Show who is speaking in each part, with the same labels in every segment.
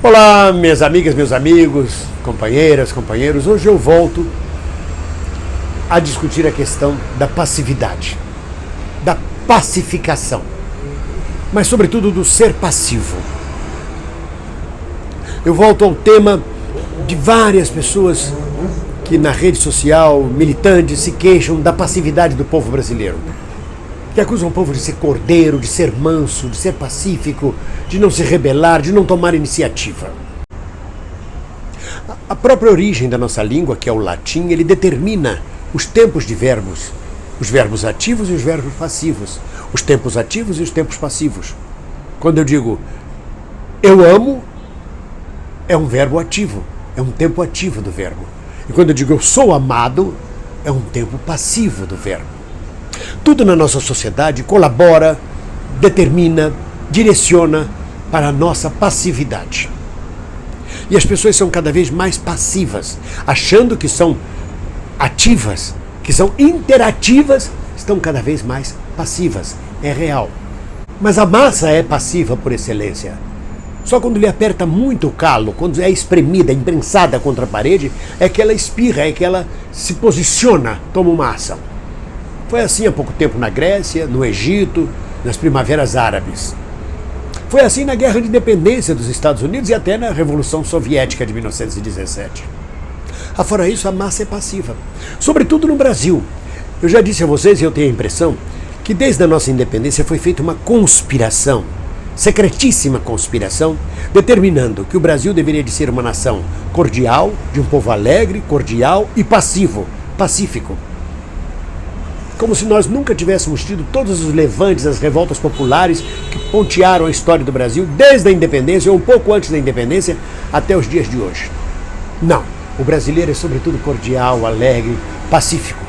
Speaker 1: Olá, minhas amigas, meus amigos, companheiras, companheiros. Hoje eu volto a discutir a questão da passividade, da pacificação, mas sobretudo do ser passivo. Eu volto ao tema de várias pessoas que na rede social, militantes, se queixam da passividade do povo brasileiro, que acusam o povo de ser cordeiro, de ser manso, de ser pacífico, de não se rebelar, de não tomar iniciativa. A própria origem da nossa língua, que é o latim, ele determina os tempos de verbos, os verbos ativos e os verbos passivos, os tempos ativos e os tempos passivos. Quando eu digo eu amo, é um verbo ativo, é um tempo ativo do verbo. E quando eu digo eu sou amado, é um tempo passivo do verbo. Tudo na nossa sociedade colabora, determina, direciona para a nossa passividade. E as pessoas são cada vez mais passivas, achando que são ativas, que são interativas, estão cada vez mais passivas. É real. Mas a massa é passiva por excelência. Só quando lhe aperta muito o calo, quando é espremida, imprensada contra a parede, é que ela espirra, é que ela se posiciona, toma uma ação. Foi assim há pouco tempo na Grécia, no Egito, nas primaveras árabes. Foi assim na Guerra de Independência dos Estados Unidos e até na Revolução Soviética de 1917. Afora isso, a massa é passiva, sobretudo no Brasil. Eu já disse a vocês, e eu tenho a impressão, que desde a nossa independência foi feita uma conspiração, secretíssima conspiração, determinando que o Brasil deveria de ser uma nação cordial, de um povo alegre, cordial e pacífico. Como se nós nunca tivéssemos tido todos os levantes, as revoltas populares que pontearam a história do Brasil desde a independência, ou um pouco antes da independência, até os dias de hoje. Não, o brasileiro é sobretudo cordial, alegre, pacífico.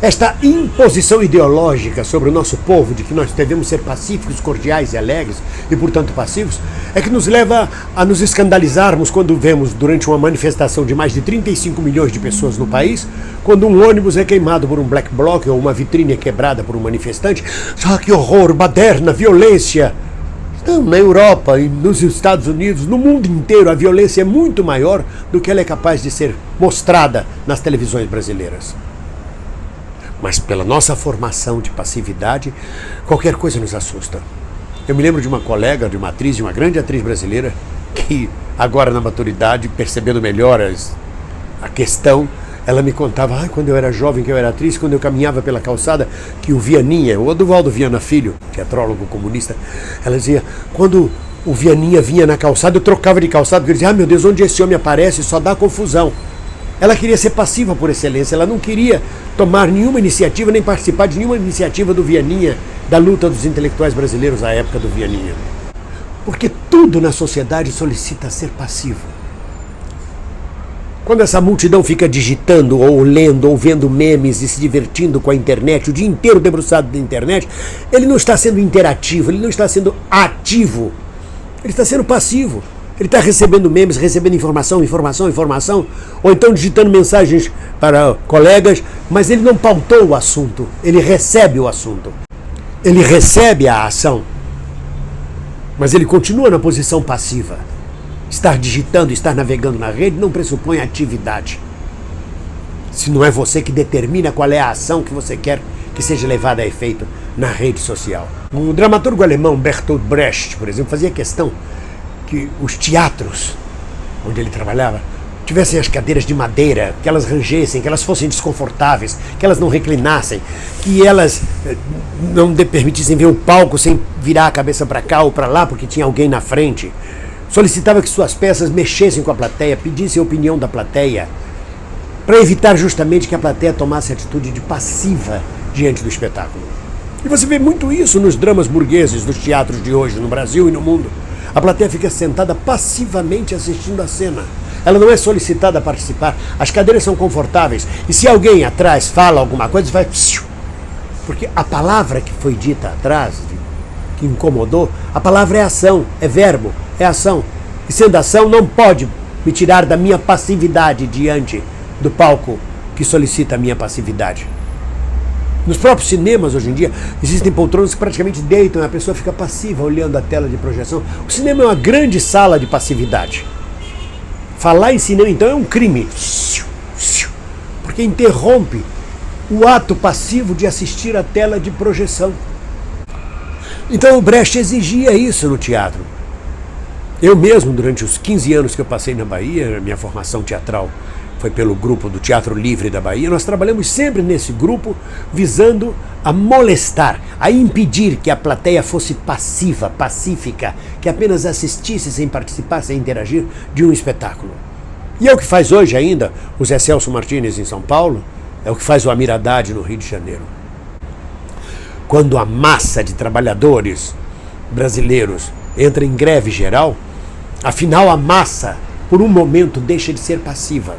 Speaker 1: Esta imposição ideológica sobre o nosso povo de que nós devemos ser pacíficos, cordiais e alegres e, portanto, passivos, é que nos leva a nos escandalizarmos quando vemos, durante uma manifestação de mais de 35 milhões de pessoas no país, quando um ônibus é queimado por um black bloc ou uma vitrine é quebrada por um manifestante. Ah, que horror, baderna, violência! Não, na Europa e nos Estados Unidos, no mundo inteiro, a violência é muito maior do que ela é capaz de ser mostrada nas televisões brasileiras. Mas pela nossa formação de passividade, qualquer coisa nos assusta. Eu me lembro de uma colega, de uma atriz, de uma grande atriz brasileira, que agora na maturidade, percebendo melhor a questão, ela me contava, quando eu era jovem, que eu era atriz, quando eu caminhava pela calçada, que o Vianinha, o Oduvaldo Viana Filho, teatrólogo comunista, ela dizia, quando o Vianinha vinha na calçada, eu trocava de calçada, porque eu dizia, meu Deus, onde esse homem aparece, só dá confusão. Ela queria ser passiva por excelência, ela não queria tomar nenhuma iniciativa, nem participar de nenhuma iniciativa do Vianinha, da luta dos intelectuais brasileiros à época do Vianinha. Porque tudo na sociedade solicita ser passivo. Quando essa multidão fica digitando, ou lendo, ou vendo memes e se divertindo com a internet, o dia inteiro debruçado na internet, ele não está sendo interativo, ele não está sendo ativo, ele está sendo passivo. Ele está recebendo memes, recebendo informação, ou então digitando mensagens para colegas, mas ele não pautou o assunto, ele recebe o assunto. Ele recebe a ação, mas ele continua na posição passiva. Estar digitando, estar navegando na rede não pressupõe atividade. Se não é você que determina qual é a ação que você quer que seja levada a efeito na rede social. O dramaturgo alemão Bertolt Brecht, por exemplo, fazia questão que os teatros onde ele trabalhava tivessem as cadeiras de madeira, que elas rangessem, que elas fossem desconfortáveis, que elas não reclinassem, que elas não permitissem ver o palco sem virar a cabeça para cá ou para lá porque tinha alguém na frente. Solicitava que suas peças mexessem com a plateia, pedissem a opinião da plateia, para evitar justamente que a plateia tomasse atitude de passiva diante do espetáculo. E você vê muito isso nos dramas burgueses dos teatros de hoje, no Brasil e no mundo. A plateia fica sentada passivamente assistindo a cena. Ela não é solicitada a participar. As cadeiras são confortáveis. E se alguém atrás fala alguma coisa, vai... Porque a palavra que foi dita atrás, que incomodou, a palavra é ação, é verbo, é ação. E sendo ação, não pode me tirar da minha passividade diante do palco que solicita a minha passividade. Nos próprios cinemas, hoje em dia, existem poltronas que praticamente deitam e a pessoa fica passiva olhando a tela de projeção. O cinema é uma grande sala de passividade. Falar em cinema, então, é um crime. Porque interrompe o ato passivo de assistir a tela de projeção. Então o Brecht exigia isso no teatro. Eu mesmo, durante os 15 anos que eu passei na Bahia, minha formação teatral foi pelo grupo do Teatro Livre da Bahia, nós trabalhamos sempre nesse grupo visando a molestar, a impedir que a plateia fosse passiva, pacífica, que apenas assistisse sem participar, sem interagir de um espetáculo. E é o que faz hoje ainda o Zé Celso Martínez em São Paulo, é o que faz o Amir Haddad no Rio de Janeiro. Quando a massa de trabalhadores brasileiros entra em greve geral, afinal a massa, por um momento, deixa de ser passiva.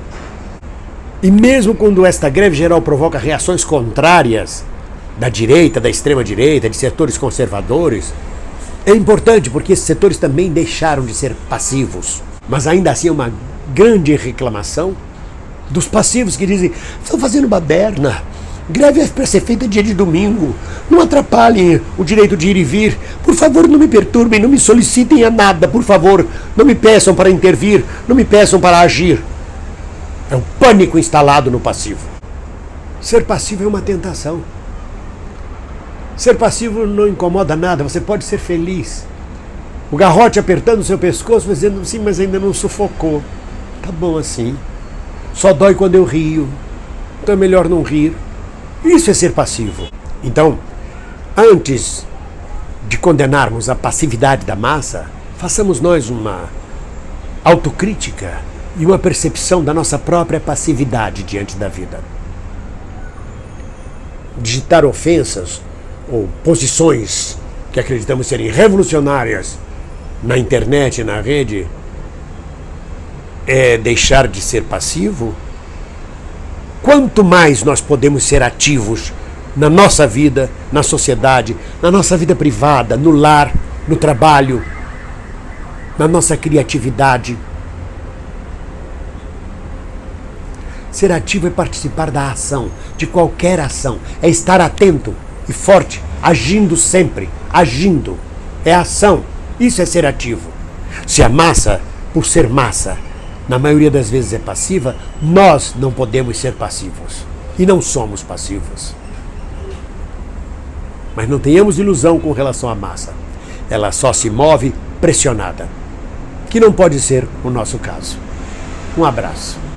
Speaker 1: E mesmo quando esta greve geral provoca reações contrárias da direita, da extrema-direita, de setores conservadores, é importante porque esses setores também deixaram de ser passivos. Mas ainda assim é uma grande reclamação dos passivos que dizem: estão fazendo baderna, greve é para ser feita dia de domingo, não atrapalhem o direito de ir e vir, por favor não me perturbem, não me solicitem a nada, por favor, não me peçam para intervir, não me peçam para agir. É um pânico instalado no passivo. Ser passivo é uma tentação. Ser passivo não incomoda nada, você pode ser feliz. O garrote apertando o seu pescoço, dizendo: sim, mas ainda não sufocou. Tá bom assim. Só dói quando eu rio. Então é melhor não rir. Isso é ser passivo. Então, antes de condenarmos a passividade da massa, façamos nós uma autocrítica e uma percepção da nossa própria passividade diante da vida. Digitar ofensas ou posições que acreditamos serem revolucionárias na internet e na rede é deixar de ser passivo? Quanto mais nós podemos ser ativos na nossa vida, na sociedade, na nossa vida privada, no lar, no trabalho, na nossa criatividade. Ser ativo é participar da ação, de qualquer ação. É estar atento e forte, agindo sempre, agindo. É ação. Isso é ser ativo. Se a massa, por ser massa, na maioria das vezes é passiva, nós não podemos ser passivos. E não somos passivos. Mas não tenhamos ilusão com relação à massa. Ela só se move pressionada. Que não pode ser o nosso caso. Um abraço.